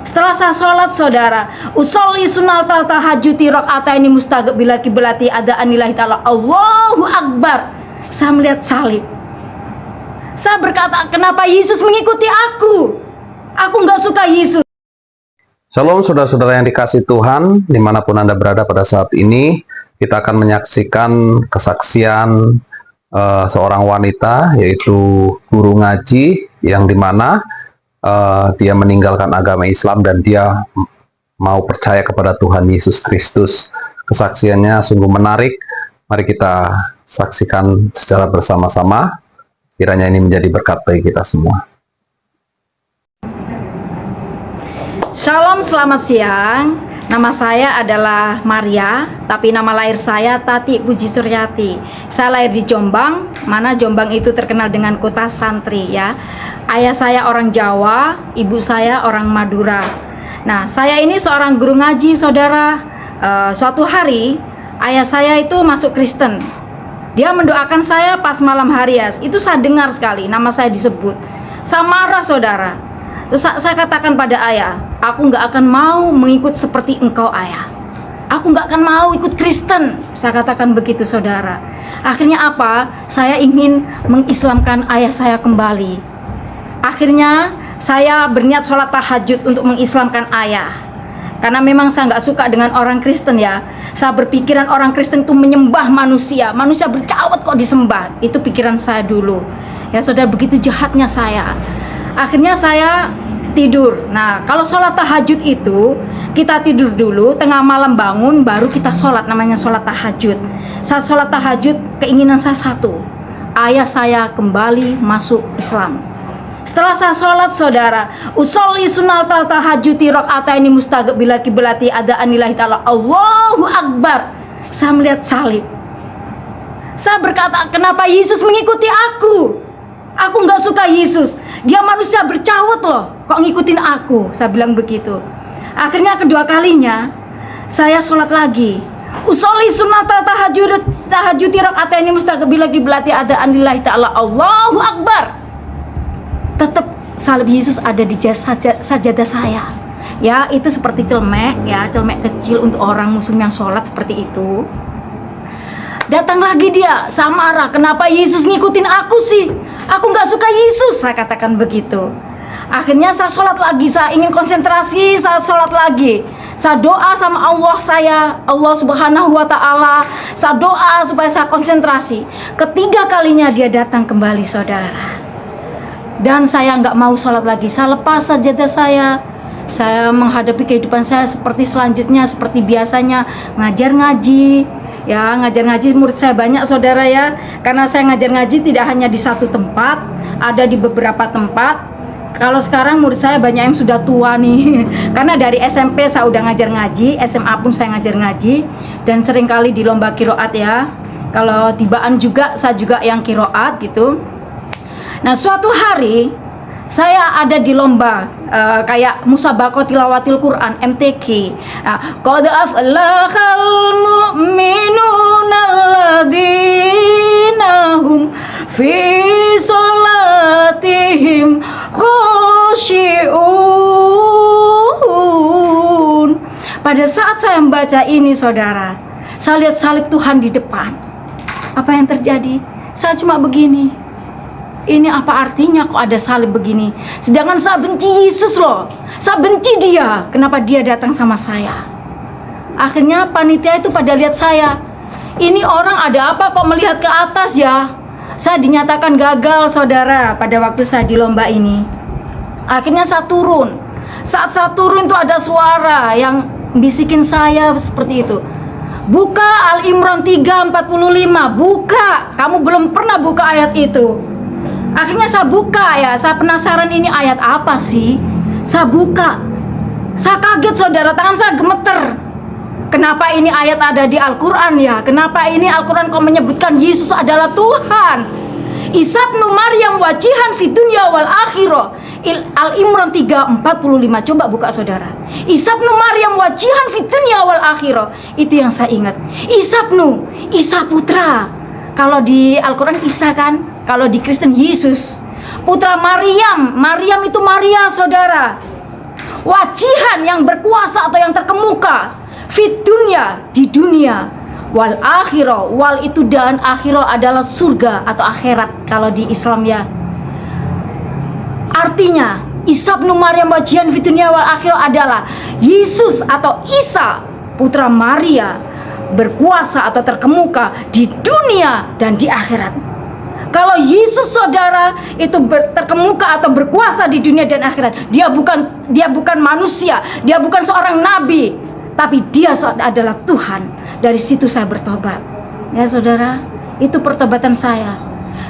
Setelah saya sholat saudara, usolli sunal tahajuti rakaataini mustaqbilal kiblati ada anillahi ta'ala Allahu Akbar. Saya melihat salib. Saya berkata, kenapa Yesus mengikuti aku? Aku nggak suka Yesus. Shalom saudara-saudara yang dikasih Tuhan, dimanapun Anda berada pada saat ini, kita akan menyaksikan kesaksian seorang wanita, yaitu guru ngaji, yang dimana dia meninggalkan agama Islam dan dia mau percaya kepada Tuhan Yesus Kristus. Kesaksiannya sungguh menarik. Mari kita saksikan secara bersama-sama. Kiranya ini menjadi berkat bagi kita semua. Shalom, selamat siang. Nama saya adalah Maria, tapi nama lahir saya Tati Puji Suryati. Saya lahir di Jombang, mana Jombang itu terkenal dengan kota santri ya. Ayah saya orang Jawa, ibu saya orang Madura. Nah, saya ini seorang guru ngaji, saudara. Suatu hari, ayah saya itu masuk Kristen. Dia mendoakan saya pas malam hari ya. Itu saya dengar sekali, nama saya disebut. Saya marah, saudara. Terus saya katakan pada ayah, aku nggak akan mau mengikut seperti engkau ayah. Aku nggak akan mau ikut Kristen. Saya katakan begitu saudara. Akhirnya apa? Saya ingin mengislamkan ayah saya kembali. Akhirnya saya berniat sholat tahajud untuk mengislamkan ayah. Karena memang saya nggak suka dengan orang Kristen ya. Saya berpikiran orang Kristen itu menyembah manusia. Manusia bercawat kok disembah. Itu pikiran saya dulu. Ya saudara, begitu jahatnya saya. Akhirnya saya tidur. Nah, kalau sholat tahajud itu kita tidur dulu, tengah malam bangun, baru kita sholat, namanya sholat tahajud. Saat sholat tahajud, keinginan saya satu, ayah saya kembali masuk Islam. Setelah saya sholat saudara, usolli sunal tahajuti rakaataini mustaqbilal kiblati ada anillahi ta'ala Allahu Akbar. Saya melihat salib. Saya berkata, kenapa Yesus mengikuti aku? Aku nggak suka Yesus. Dia manusia bercawat loh, kok ngikutin aku? Saya bilang begitu. Akhirnya kedua kalinya saya sholat lagi. Usolli sunata tahajuti rakaataini mustaqbilal kiblati ada anillahi ta'ala Allahu Akbar. Tetap salib Yesus ada di sajadah saya. Ya, itu seperti celemek ya, celemek kecil untuk orang muslim yang sholat seperti itu. Datang lagi dia, saya marah, kenapa Yesus ngikutin aku sih? Aku nggak suka Yesus, saya katakan begitu. Akhirnya saya sholat lagi, saya ingin konsentrasi, saya sholat lagi. Saya doa sama Allah Subhanahu wa Ta'ala. Saya doa supaya saya konsentrasi. Ketiga kalinya dia datang kembali, saudara. Dan saya nggak mau sholat lagi, saya lepas sajadah saya. Saya menghadapi kehidupan saya seperti selanjutnya, seperti biasanya, ngajar ngaji. Ya, ngajar ngaji murid saya banyak saudara ya. Karena saya ngajar ngaji tidak hanya di satu tempat, ada di beberapa tempat. Kalau sekarang murid saya banyak yang sudah tua nih. Karena dari SMP saya udah ngajar ngaji, SMA pun saya ngajar ngaji, dan seringkali di lomba kiroat ya. Kalau tibaan juga saya juga yang kiroat gitu. Nah, suatu hari saya ada di lomba kayak musabaqah tilawatil Quran MTQ. Qad aflahal mu'minuna alladzina hum fi sholatihim khashi'un. Pada saat saya membaca ini saudara, saya lihat salib Tuhan di depan. Apa yang terjadi? Saya cuma begini. Ini apa artinya kok ada salib begini? Sedangkan saya benci Yesus loh. Saya benci dia. Kenapa dia datang sama saya? Akhirnya panitia itu pada lihat saya. Ini orang ada apa kok melihat ke atas ya? Saya dinyatakan gagal saudara pada waktu saya di lomba ini. Akhirnya saya turun. Saat saya turun itu ada suara yang bisikin saya seperti itu. Buka Al-Imran 3:45. Buka. Kamu belum pernah buka ayat itu. Akhirnya saya buka ya, saya penasaran ini ayat apa sih? Saya buka. Saya kaget saudara, tangan saya gemeter. Kenapa ini ayat ada di Al-Quran ya? Kenapa ini Al-Quran kok menyebutkan Yesus adalah Tuhan? Isa ibnu Maryam wajihan fid dunya wal akhirah. Al-Imran 3:45. Coba buka saudara. Isa ibnu Maryam wajihan fid dunya wal akhirah. Itu yang saya ingat. Isa putra. Kalau di Al-Quran Isa kan, kalau di Kristen Yesus putra Maryam. Maryam itu Maria saudara. wajihan yang berkuasa atau yang terkemuka, fit dunia, di dunia, wal akhirah, wal itu dan akhirah adalah surga atau akhirat kalau di Islam ya. Artinya Isa bin Maryam wajihan fit dunia wal akhirah adalah Yesus atau Isa putra Maria berkuasa atau terkemuka di dunia dan di akhirat. Kalau Yesus saudara itu terkemuka atau berkuasa di dunia dan akhirat, dia bukan manusia, dia bukan seorang nabi, tapi dia adalah Tuhan. Dari situ saya bertobat. Ya saudara, itu pertobatan saya.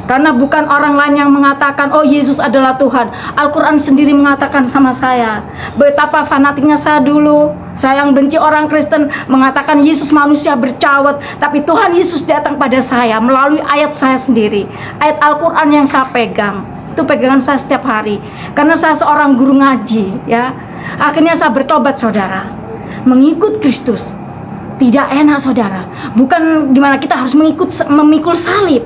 Karena bukan orang lain yang mengatakan, oh Yesus adalah Tuhan. Al-Quran sendiri mengatakan sama saya. Betapa fanatiknya saya dulu. Saya yang benci orang Kristen mengatakan Yesus manusia bercawat. Tapi Tuhan Yesus datang pada saya melalui ayat saya sendiri. Ayat Al-Quran yang saya pegang. Itu pegangan saya setiap hari. Karena saya seorang guru ngaji. Ya, akhirnya saya bertobat saudara. Mengikut Kristus. Tidak enak saudara. Bukan gimana kita harus memikul salib.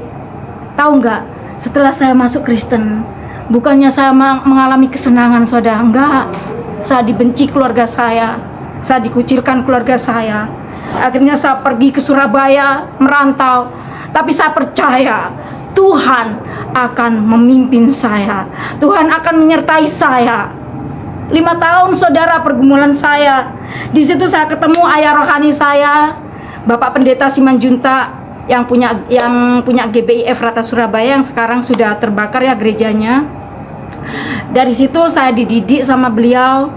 Tahu nggak, setelah saya masuk Kristen, bukannya saya mengalami kesenangan saudara, enggak. Saya dibenci keluarga saya dikucilkan keluarga saya. Akhirnya saya pergi ke Surabaya, merantau. Tapi saya percaya Tuhan akan memimpin saya, Tuhan akan menyertai saya. 5 tahun saudara pergumulan saya. Di situ saya ketemu ayah rohani saya, Bapak Pendeta Simanjuntak, yang punya GBIF Rata Surabaya, yang sekarang sudah terbakar ya gerejanya. Dari situ saya dididik sama beliau.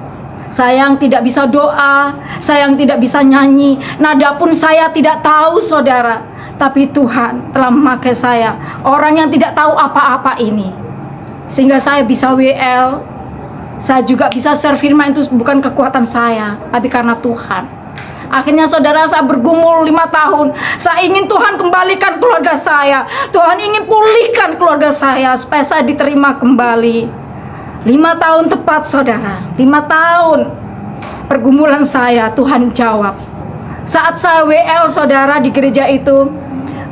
Saya yang tidak bisa doa, saya yang tidak bisa nyanyi, nada pun saya tidak tahu saudara. Tapi Tuhan telah memakai saya, orang yang tidak tahu apa-apa ini, sehingga saya bisa WL. Saya juga bisa share firman, itu bukan kekuatan saya, tapi karena Tuhan. Akhirnya saudara, saya bergumul 5 tahun. Saya ingin Tuhan kembalikan keluarga saya. Tuhan ingin pulihkan keluarga saya supaya saya diterima kembali. 5 tahun tepat saudara. 5 tahun pergumulan saya, Tuhan jawab. Saat saya WL saudara di gereja itu,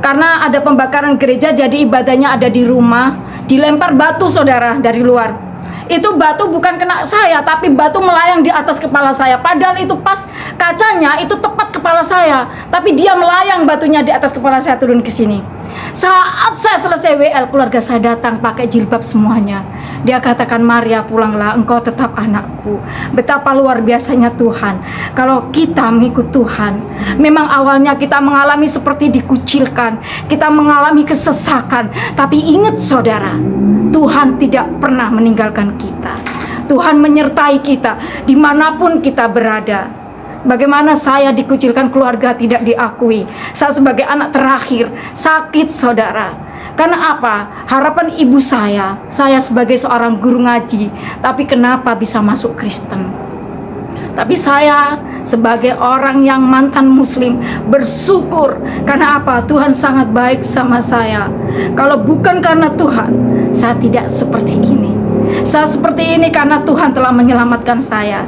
karena ada pembakaran gereja, jadi ibadahnya ada di rumah. Dilempar batu saudara dari luar. Itu batu bukan kena saya, tapi batu melayang di atas kepala saya. Padahal itu pas kacanya itu tepat kepala saya, tapi dia melayang batunya di atas kepala saya turun ke sini. Saat saya selesai WL, keluarga saya datang pakai jilbab semuanya. Dia katakan, Maria pulanglah, engkau tetap anakku. Betapa luar biasanya Tuhan. Kalau kita mengikut Tuhan, memang awalnya kita mengalami seperti dikucilkan, kita mengalami kesesakan. Tapi ingat saudara, Tuhan tidak pernah meninggalkan kita. Tuhan menyertai kita dimanapun kita berada. Bagaimana saya dikucilkan, keluarga tidak diakui. Saya sebagai anak terakhir sakit saudara. Karena apa? Harapan ibu saya sebagai seorang guru ngaji, tapi kenapa bisa masuk Kristen? Tapi saya sebagai orang yang mantan muslim bersyukur. Karena apa? Tuhan sangat baik sama saya. Kalau bukan karena Tuhan, saya tidak seperti ini. Saya seperti ini karena Tuhan telah menyelamatkan saya.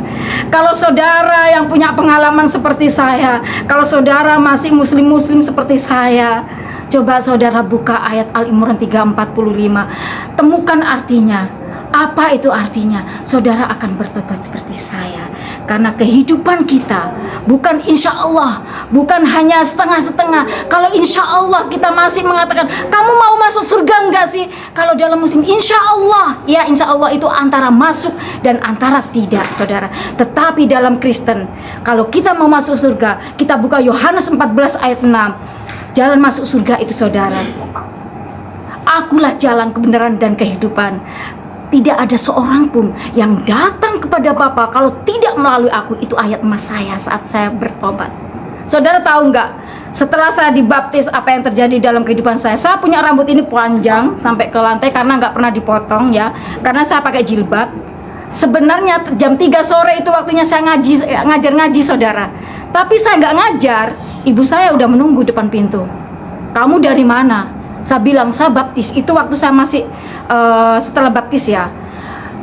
Kalau saudara yang punya pengalaman seperti saya, kalau saudara masih muslim-muslim seperti saya, coba saudara buka ayat Al-Imran 3:45. Temukan artinya. Apa itu artinya? Saudara akan bertobat seperti saya. Karena kehidupan kita bukan insya Allah, bukan hanya setengah-setengah. Kalau insya Allah kita masih mengatakan, kamu mau masuk surga enggak sih? Kalau dalam muslim insya Allah, ya insya Allah itu antara masuk dan antara tidak saudara. Tetapi dalam Kristen, kalau kita mau masuk surga, kita buka Yohanes 14 ayat 6. Jalan masuk surga itu saudara, akulah jalan kebenaran dan kehidupan. Tidak ada seorang pun yang datang kepada Bapa kalau tidak melalui aku. Itu ayat emas saya saat saya bertobat. Saudara tahu nggak? Setelah saya dibaptis, apa yang terjadi dalam kehidupan saya? Saya punya rambut ini panjang sampai ke lantai karena nggak pernah dipotong ya. Karena saya pakai jilbab. Sebenarnya jam 3 sore itu waktunya saya ngajar ngaji saudara. Tapi saya nggak ngajar. Ibu saya udah menunggu depan pintu. Kamu dari mana? Saya bilang, saya baptis. Itu waktu saya masih setelah baptis ya.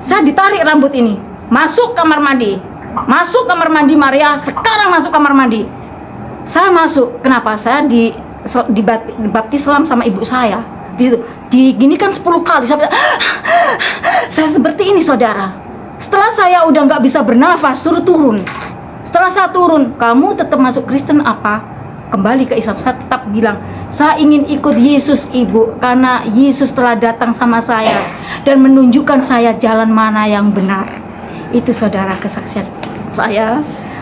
Saya ditarik rambut ini, masuk kamar mandi. Masuk kamar mandi Maria, sekarang masuk kamar mandi. Saya masuk, kenapa? Saya dibaptis sama ibu saya. Diginikan 10 kali. Saya seperti ini saudara. Setelah saya udah nggak bisa bernafas, suruh turun. Setelah saya turun, kamu tetap masuk Kristen apa? Kembali ke Islam. Saya tetap bilang, saya ingin ikut Yesus ibu, karena Yesus telah datang sama saya dan menunjukkan saya jalan mana yang benar. Itu saudara kesaksian saya.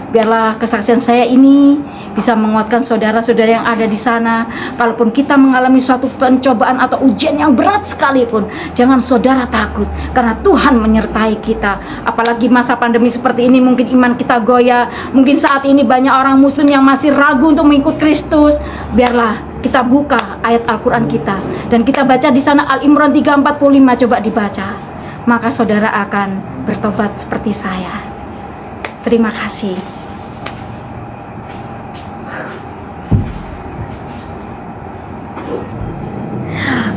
Biarlah kesaksian saya ini bisa menguatkan saudara-saudara yang ada di sana. Kalaupun kita mengalami suatu pencobaan atau ujian yang berat sekalipun, jangan saudara takut, karena Tuhan menyertai kita. Apalagi masa pandemi seperti ini, mungkin iman kita goyah. Mungkin saat ini banyak orang muslim yang masih ragu untuk mengikut Kristus. Biarlah kita buka ayat Al-Quran kita, dan kita baca di sana Al-Imran 3:45. Coba dibaca, maka saudara akan bertobat seperti saya. Terima kasih.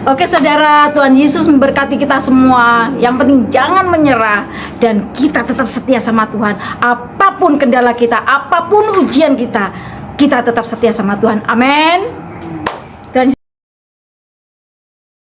Oke saudara, Tuhan Yesus memberkati kita semua. Yang penting jangan menyerah, dan kita tetap setia sama Tuhan. Apapun kendala kita, apapun ujian kita, kita tetap setia sama Tuhan. Amin.